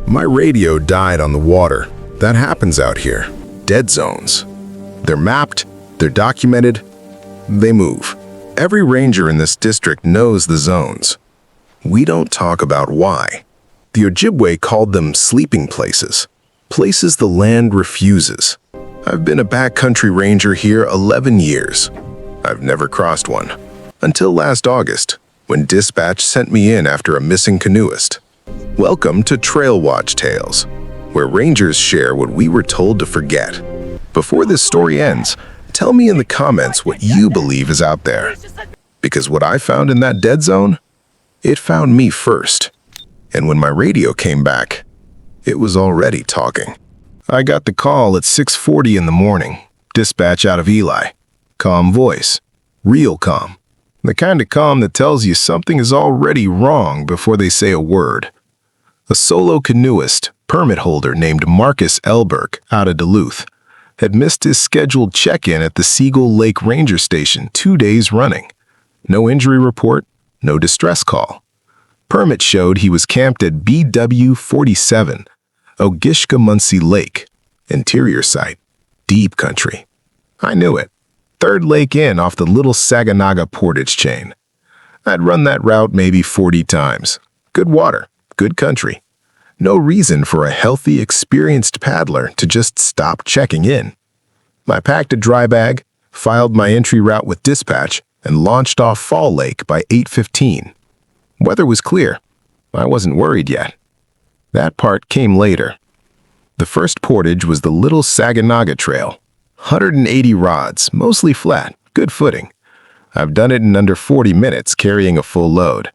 My radio died on the water. That happens out here. Dead zones. They're mapped, they're documented, they move. Every ranger in this district knows the zones. We don't talk about why. The Ojibwe called them sleeping places, places the land refuses. I've been a backcountry ranger here 11 years. I've never crossed one. Until last August, when dispatch sent me in after a missing canoeist. Welcome to Trailwatch Tales, where rangers share what we were told to forget. Before this story ends, tell me in the comments what you believe is out there. Because what I found in that dead zone, it found me first. And when my radio came back, it was already talking. I got the call at 6:40 in the morning, dispatch out of Eli. Calm voice, real calm. The kind of calm that tells you something is already wrong before they say a word. A solo canoeist, permit holder named Marcus Elberg out of Duluth, had missed his scheduled check-in at the Seagull Lake Ranger Station 2 days running. No injury report, no distress call. Permit showed he was camped at BW47, Ogishkemuncie Lake, interior site, deep country. I knew it. Third lake in off the Little Saginaga portage chain. I'd run that route maybe 40 times. Good water, good country. No reason for a healthy, experienced paddler to just stop checking in. I packed a dry bag, filed my entry route with dispatch, and launched off Fall Lake by 8:15. Weather was clear. I wasn't worried yet. That part came later. The first portage was the Little Saginaga Trail. 180 rods, mostly flat, good footing. I've done it in under 40 minutes carrying a full load.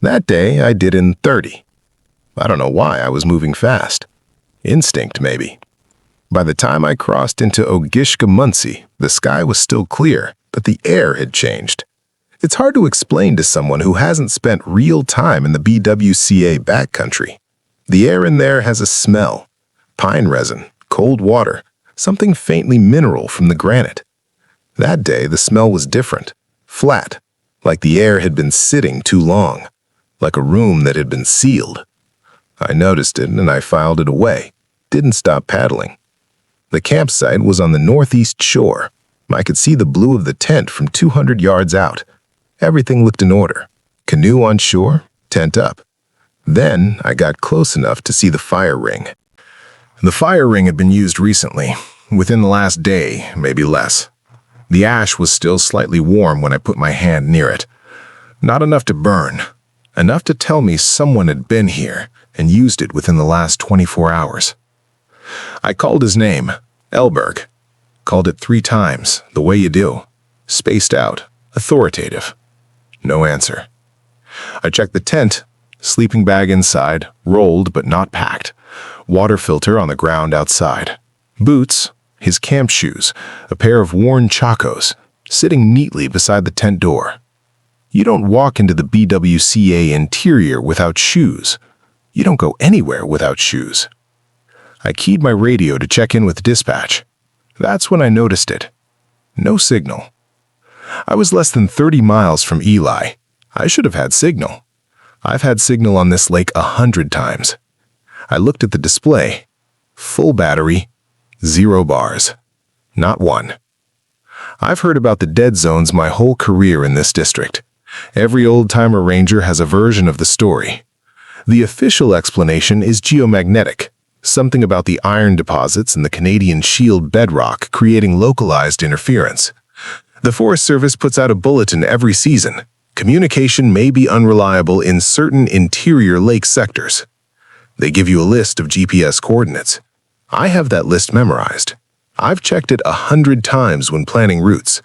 That day, I did in 30. I don't know why I was moving fast. Instinct, maybe. By the time I crossed into Ogishkemuncie, the sky was still clear, but the air had changed. It's hard to explain to someone who hasn't spent real time in the BWCA backcountry. The air in there has a smell. Pine resin, cold water, something faintly mineral from the granite. That day, the smell was different, flat, like the air had been sitting too long, like a room that had been sealed. I noticed it and I filed it away, didn't stop paddling. The campsite was on the northeast shore. I could see the blue of the tent from 200 yards out. Everything looked in order. Canoe on shore, tent up. Then I got close enough to see the fire ring. The fire ring had been used recently, within the last day, maybe less. The ash was still slightly warm when I put my hand near it. Not enough to burn, enough to tell me someone had been here and used it within the last 24 hours. I called his name, Elberg. Called it 3 times, the way you do. Spaced out, authoritative. No answer. I checked the tent, sleeping bag inside, rolled but not packed. Water filter on the ground outside. Boots, his camp shoes, a pair of worn chacos, sitting neatly beside the tent door. You don't walk into the BWCA interior without shoes. You don't go anywhere without shoes. I keyed my radio to check in with dispatch. That's when I noticed it. No signal. I was less than 30 miles from Eli. I should have had signal. I've had signal on this lake 100 times. I looked at the display. Full battery, 0 bars. Not one. I've heard about the dead zones my whole career in this district. Every old-timer ranger has a version of the story. The official explanation is geomagnetic, something about the iron deposits in the Canadian Shield bedrock creating localized interference. The Forest Service puts out a bulletin every season. Communication may be unreliable in certain interior lake sectors. They give you a list of GPS coordinates. I have that list memorized. I've checked it 100 times when planning routes.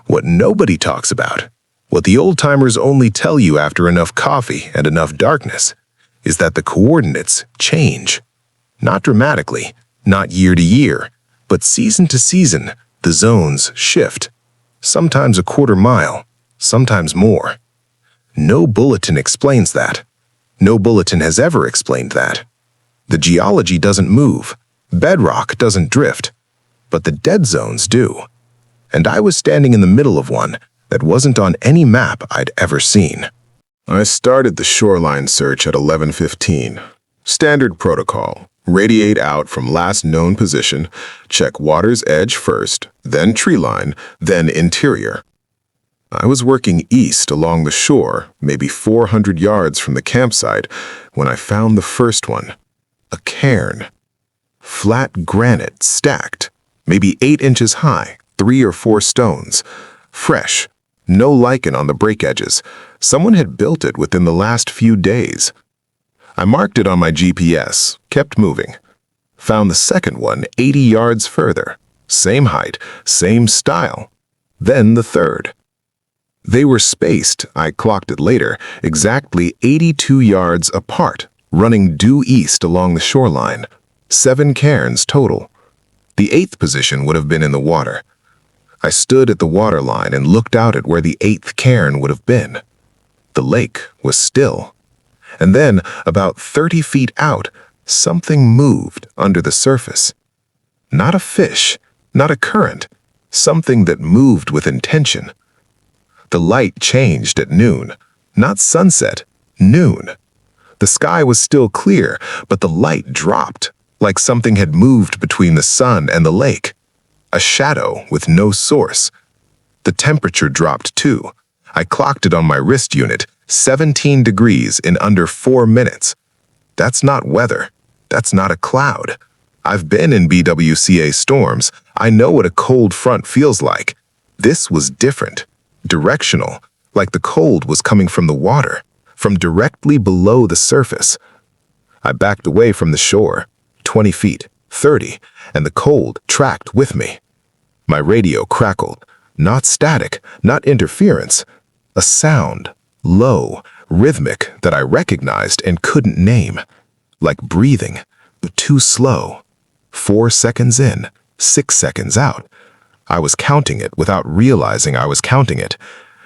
What nobody talks about, what the old-timers only tell you after enough coffee and enough darkness, is that the coordinates change. Not dramatically, not year to year, but season to season, the zones shift. Sometimes a quarter mile, sometimes more. No bulletin explains that. No bulletin has ever explained that. The geology doesn't move, bedrock doesn't drift, but the dead zones do. And I was standing in the middle of one that wasn't on any map I'd ever seen. I started the shoreline search at 11:15. Standard protocol. Radiate out from last known position, check water's edge first, then tree line, then interior. I was working east along the shore, maybe 400 yards from the campsite, when I found the first one. A cairn. Flat granite stacked, maybe 8 inches high, 3 or 4 stones. Fresh, no lichen on the break edges. Someone had built it within the last few days. I marked it on my GPS, kept moving. Found the second one 80 yards further. Same height, same style. Then the third. They were spaced, I clocked it later, exactly 82 yards apart, running due east along the shoreline. 7 cairns total. The 8th position would have been in the water. I stood at the waterline and looked out at where the 8th cairn would have been. The lake was still. And then, about 30 feet out, something moved under the surface. Not a fish, not a current, something that moved with intention. The light changed at noon, not sunset, noon. The sky was still clear, but the light dropped, like something had moved between the sun and the lake. A shadow with no source. The temperature dropped too. I clocked it on my wrist unit, 17 degrees in under 4 minutes. That's not weather. That's not a cloud. I've been in BWCA storms. I know what a cold front feels like. This was different. Directional, like the cold was coming from the water, from directly below the surface. I backed away from the shore, 20 feet, 30, and the cold tracked with me. My radio crackled. Not static, not interference. A sound. Low, rhythmic, that I recognized and couldn't name. Like breathing, but too slow. 4 seconds in, 6 seconds out. I was counting it without realizing I was counting it.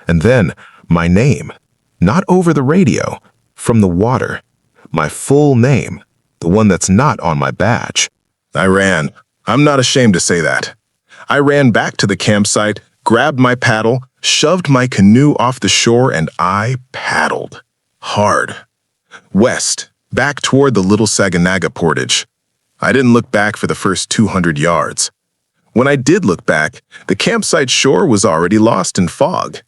And then, my name. Not over the radio, from the water. My full name, the one that's not on my badge. I ran. I'm not ashamed to say that. I ran back to the campsite, grabbed my paddle, shoved my canoe off the shore, and I paddled. Hard. West, back toward the Little Saginaga portage. I didn't look back for the first 200 yards. When I did look back, the campsite shore was already lost in fog.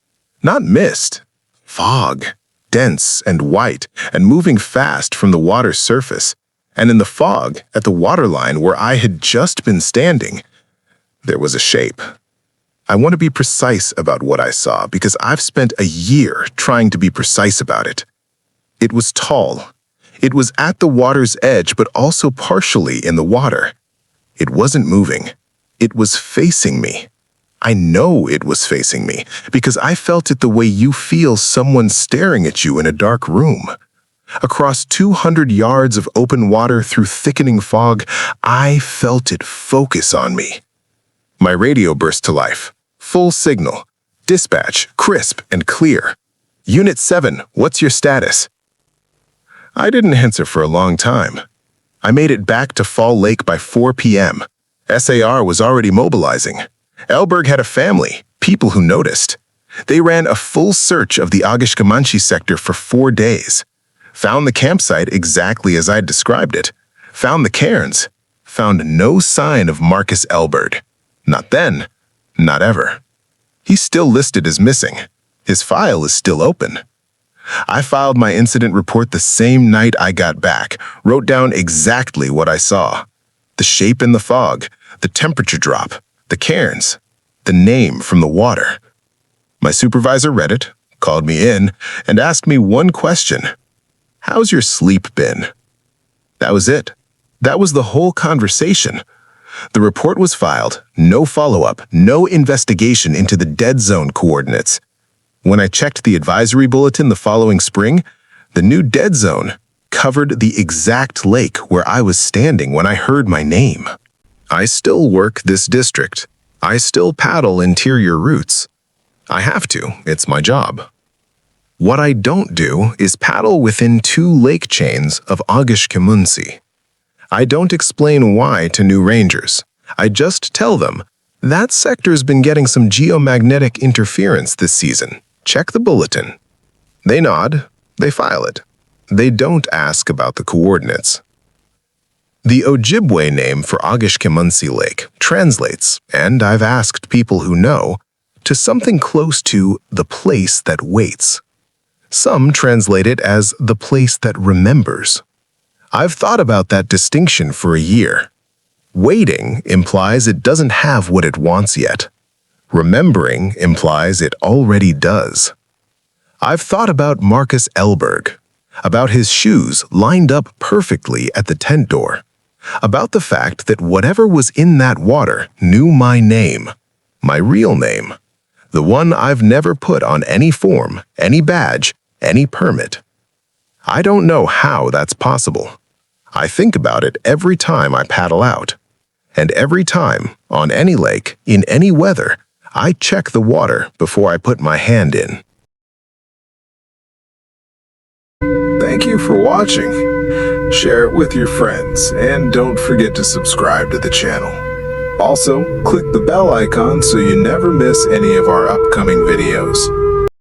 Not mist. Fog. Dense and white, and moving fast from the water's surface. And in the fog, at the waterline where I had just been standing, there was a shape. I want to be precise about what I saw because I've spent a year trying to be precise about it. It was tall. It was at the water's edge, but also partially in the water. It wasn't moving. It was facing me. I know it was facing me because I felt it the way you feel someone staring at you in a dark room. Across 200 yards of open water through thickening fog, I felt it focus on me. My radio burst to life. Full signal. Dispatch, crisp and clear. Unit 7, what's your status? I didn't answer for a long time. I made it back to Fall Lake by 4 p.m. SAR was already mobilizing. Elberg had a family, people who noticed. They ran a full search of the Ogishkemuncie sector for 4 days. Found the campsite exactly as I'd described it. Found the cairns. Found no sign of Marcus Elberg. Not then, not ever. He's still listed as missing. His file is still open. I filed my incident report the same night I got back, wrote down exactly what I saw. The shape in the fog, the temperature drop, the cairns, the name from the water. My supervisor read it, called me in, and asked me one question. How's your sleep been? That was it. That was the whole conversation. The report was filed, no follow-up, no investigation into the dead zone coordinates. When I checked the advisory bulletin the following spring, the new dead zone covered the exact lake where I was standing when I heard my name. I still work this district. I still paddle interior routes. I have to, it's my job. What I don't do is paddle within 2 lake chains of Ogishkemuncie. I don't explain why to new rangers. I just tell them, that sector's been getting some geomagnetic interference this season. Check the bulletin. They nod, they file it. They don't ask about the coordinates. The Ojibwe name for Ogishkemuncie Lake translates, and I've asked people who know, to something close to the place that waits. Some translate it as the place that remembers. I've thought about that distinction for a year. Waiting implies it doesn't have what it wants yet. Remembering implies it already does. I've thought about Marcus Elberg, about his shoes lined up perfectly at the tent door, about the fact that whatever was in that water knew my name, my real name, the one I've never put on any form, any badge, any permit. I don't know how that's possible. I think about it every time I paddle out. And every time, on any lake, in any weather, I check the water before I put my hand in. Thank you for watching. Share it with your friends, and don't forget to subscribe to the channel. Also, click the bell icon so you never miss any of our upcoming videos.